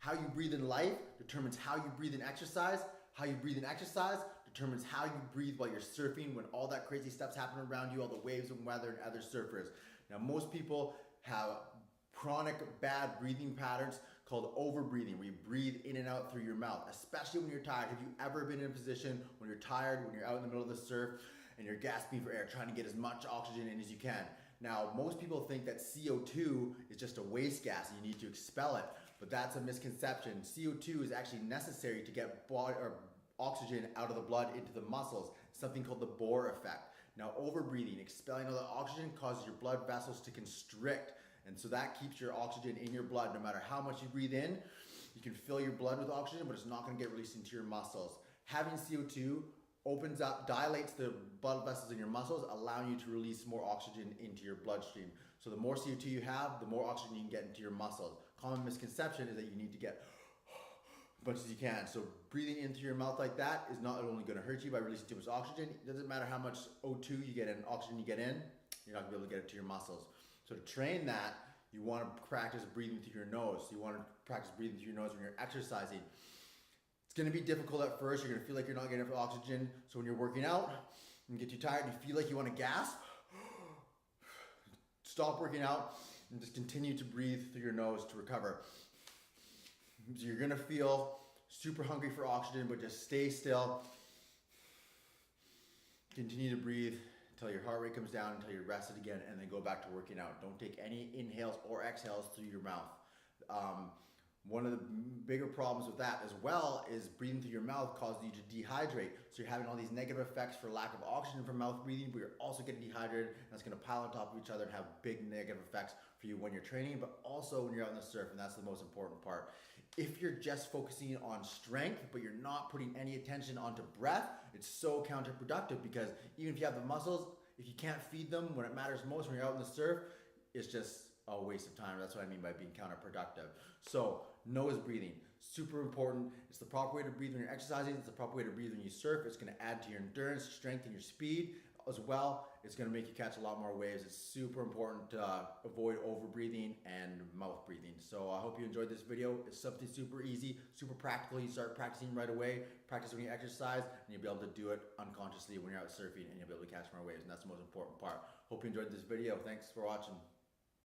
How you breathe in life determines how you breathe in exercise. How you breathe in exercise determines how you breathe while you're surfing when all that crazy stuff's happening around you, all the waves and weather and other surfers. Now, most people have chronic bad breathing patterns called overbreathing, where you breathe in and out through your mouth, especially when you're tired. Have you ever been in a position when you're tired, when you're out in the middle of the surf and you're gasping for air, trying to get as much oxygen in as you can? Now, most people think that CO2 is just a waste gas and you need to expel it, but that's a misconception. CO2 is actually necessary to get oxygen out of the blood into the muscles, something called the Bohr effect. Now, overbreathing, expelling all the oxygen, causes your blood vessels to constrict, and so that keeps your oxygen in your blood. No matter how much you breathe in, you can fill your blood with oxygen, but it's not going to get released into your muscles. Having CO2 opens up, dilates the blood vessels in your muscles, allowing you to release more oxygen into your bloodstream. So the more CO2 you have, the more oxygen you can get into your muscles. Common misconception is that you need to get as much as you can. So breathing into your mouth like that is not only going to hurt you by releasing too much oxygen. It doesn't matter how much O2 you get in, oxygen you get in, you're not going to be able to get it to your muscles. So to train that, you want to practice breathing through your nose. So you want to practice breathing through your nose when you're exercising. It's going to be difficult at first. You're going to feel like you're not getting enough oxygen. So when you're working out and get too tired, you feel like you want to gasp, stop working out and just continue to breathe through your nose to recover. So you're going to feel super hungry for oxygen, but just stay still. Continue to breathe until your heart rate comes down, until you're rested again, and then go back to working out. Don't take any inhales or exhales through your mouth. One of the bigger problems with that as well is breathing through your mouth causes you to dehydrate. So you're having all these negative effects for lack of oxygen from mouth breathing, but you're also getting dehydrated, and that's going to pile on top of each other and have big negative effects for you when you're training, but also when you're out in the surf, and that's the most important part. If you're just focusing on strength, but you're not putting any attention onto breath, it's so counterproductive, because even if you have the muscles, if you can't feed them when it matters most, when you're out in the surf, it's just a waste of time. That's what I mean by being counterproductive. So nose breathing, super important. It's the proper way to breathe when you're exercising. It's the proper way to breathe when you surf. It's going to add to your endurance, strength, and your speed as well. It's going to make you catch a lot more waves. It's super important to avoid over breathing and mouth breathing. So I hope you enjoyed this video. It's something super easy, super practical. You start practicing right away. Practice when you exercise, and you'll be able to do it unconsciously when you're out surfing, and you'll be able to catch more waves. And that's the most important part. Hope you enjoyed this video. Thanks for watching.